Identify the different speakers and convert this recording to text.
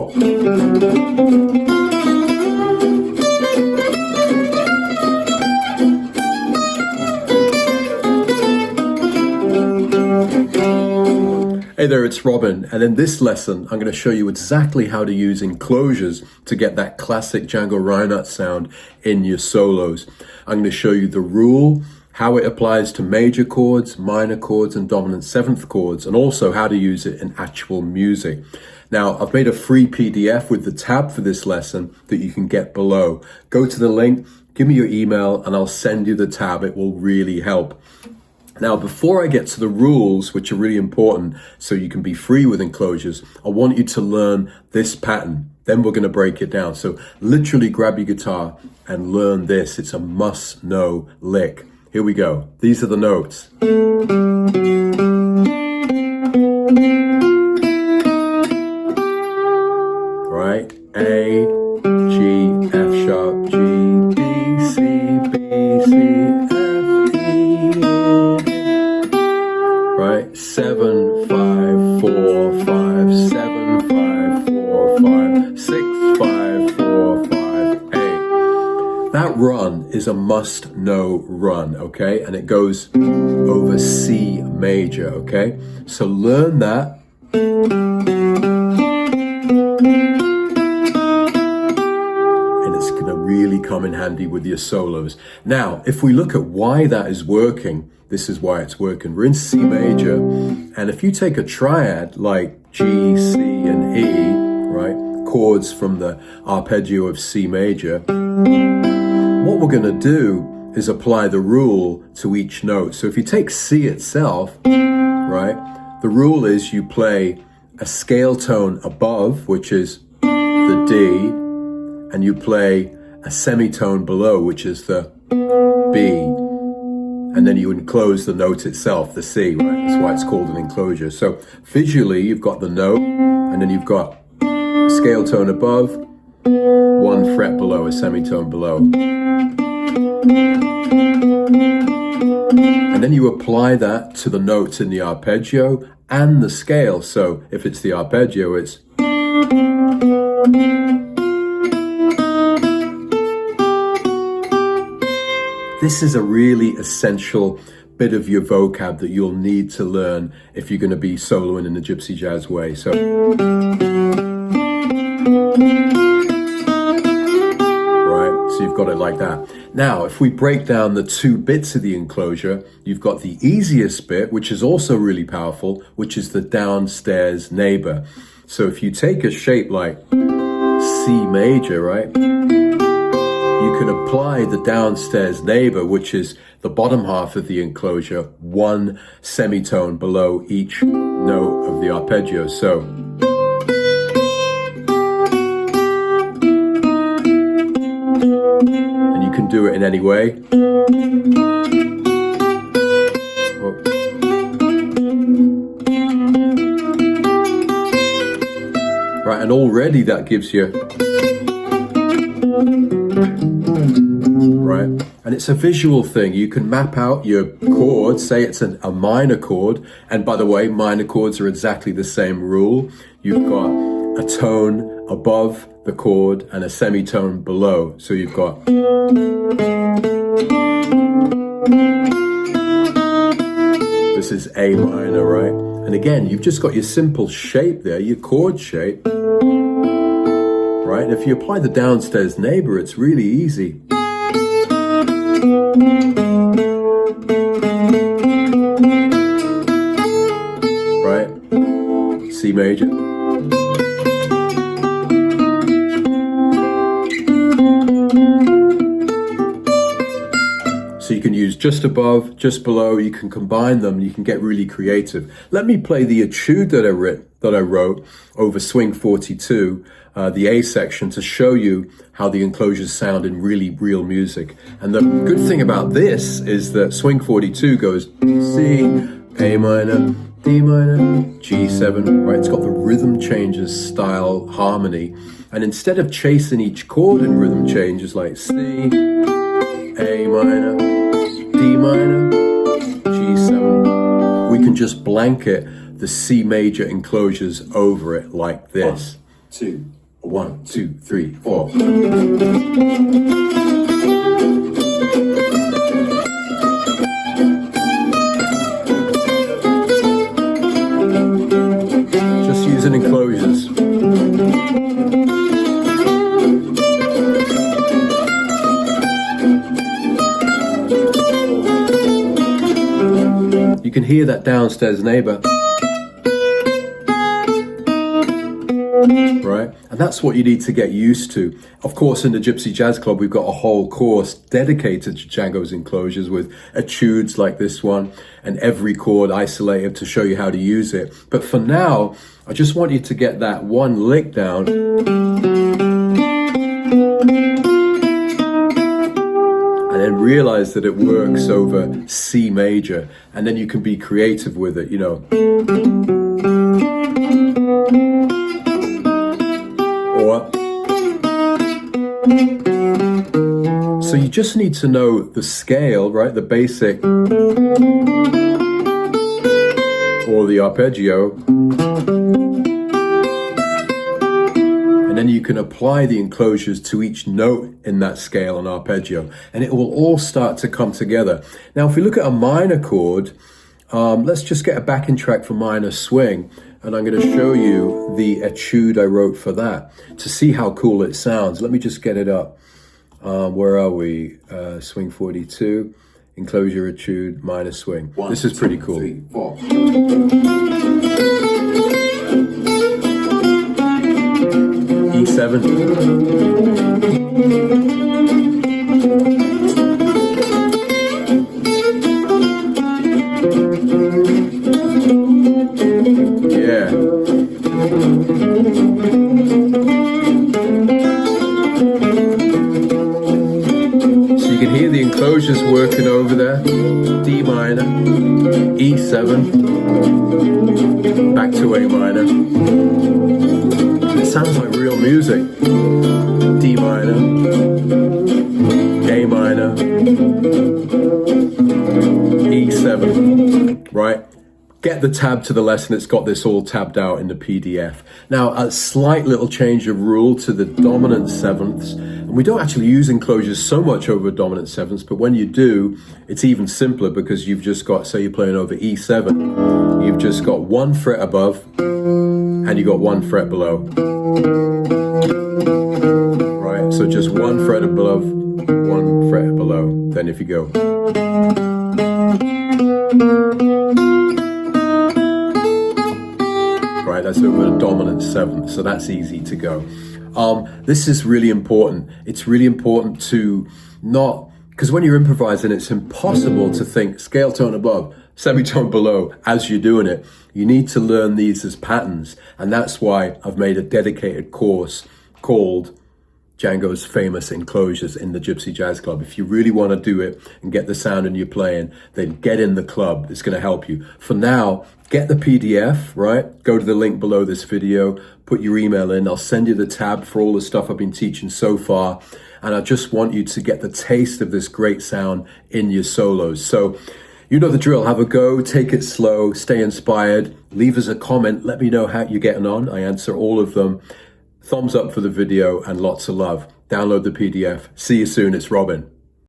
Speaker 1: Hey there, it's Robin, and in this lesson I'm going to show you exactly how to use enclosures to get that classic Django Reinhardt sound in your solos. I'm going to show you the rule, how it applies to major chords, minor chords, and dominant seventh chords, and also how to use it in actual music. Now, I've made a free PDF with the tab for this lesson that you can get below. Go to the link, give me your email, and I'll send you the tab. It will really help. Now, before I get to the rules, which are really important so you can be free with enclosures, I want you to learn this pattern. Then we're going to break it down. So literally grab your guitar and learn this. It's a must-know lick. Here we go. These are the notes. Right? A, G, F sharp, G, B, C, B, C, F, E. Right? 7, 5, 4, 5, 7, 5, 4, 5, 6, 5, 4, 5, 8. That run is a must-know run, okay? And it goes over C major, okay? So learn that. And it's gonna really come in handy with your solos. Now, if we look at why that is working, this is why it's working. We're in C major, and if you take a triad like G, C, and E, right, chords from the arpeggio of C major, what we're gonna do is apply the rule to each note. So if you take C itself, right, the rule is you play a scale tone above, which is the D, and you play a semitone below, which is the B. And then you enclose the note itself, the C, right? That's why it's called an enclosure. So visually, you've got the note, and then you've got a scale tone above, 1 fret below, a semitone below. And then you apply that to the notes in the arpeggio and the scale. So if it's the arpeggio, it's... This is a really essential bit of your vocab that you'll need to learn if you're going to be soloing in the Gypsy Jazz way. So, right, so you've got it like that. Now, if we break down the two bits of the enclosure, you've got the easiest bit, which is also really powerful, which is the downstairs neighbor. So if you take a shape like C major, right? You can apply the downstairs neighbor, which is the bottom half of the enclosure, 1 semitone below each note of the arpeggio. So, and you can do it in any way. Right, and already that gives you... Right, and it's a visual thing. You can map out your chord, say it's a minor chord, and by the way, minor chords are exactly the same rule. You've got a tone above the chord and a semitone below. So you've got... This is A minor, right? And again, you've just got your simple shape there, your chord shape. Right? And if you apply the downstairs neighbor, it's really easy. Right? C major. So you can use just above, just below, you can combine them, you can get really creative. Let me play the etude that I wrote over Swing 42, the A section, to show you how the enclosures sound in really real music. And the good thing about this is that Swing 42 goes C, A minor, D minor, G7, right? It's got the rhythm changes style harmony. And instead of chasing each chord in rhythm changes like C, A minor, D minor, G7, we can just blanket the C major enclosures over it like this. 2, 1, 2, 3, 4. Just using enclosures. You can hear that downstairs neighbor. Right? And that's what you need to get used to. Of course, in the Gypsy Jazz Club, we've got a whole course dedicated to Django's enclosures with etudes like this one and every chord isolated to show you how to use it. But for now, I just want you to get that one lick down. And then realize that it works over C major. And then you can be creative with it, you know. So you just need to know the scale, right? The basic or the arpeggio. And then you can apply the enclosures to each note in that scale and arpeggio. And it will all start to come together. Now, if we look at a minor chord, let's just get a backing track for minor swing. And I'm going to show you the etude I wrote for that to see how cool it sounds. Let me just get it up. Where are we? Swing 42, enclosure, etude, minor swing. This is pretty cool. 3, 4. E7. Enclosures working over there. D minor, E7, back to A minor. It sounds like real music. D minor, A minor, E7, right? Get the tab to the lesson. It's got this all tabbed out in the PDF. Now, a slight little change of rule to the dominant sevenths. And we don't actually use enclosures so much over dominant sevenths, but when you do, it's even simpler because you've just got, say you're playing over E7, you've just got 1 fret above and you got 1 fret below. Right, so just 1 fret above, 1 fret below. Then if you go. Right, that's over the dominant seventh, so that's easy to go. This is really important. It's really important to not, because when you're improvising, it's impossible to think scale tone above, semitone below as you're doing it. You need to learn these as patterns, and that's why I've made a dedicated course called Django's famous enclosures in the Gypsy Jazz Club. If you really want to do it and get the sound in your playing, then get in the club. It's going to help you. For now, get the PDF, right? Go to the link below this video, put your email in. I'll send you the tab for all the stuff I've been teaching so far. And I just want you to get the taste of this great sound in your solos. So you know the drill. Have a go, take it slow, stay inspired. Leave us a comment. Let me know how you're getting on. I answer all of them. Thumbs up for the video and lots of love. Download the PDF. See you soon. It's Robin.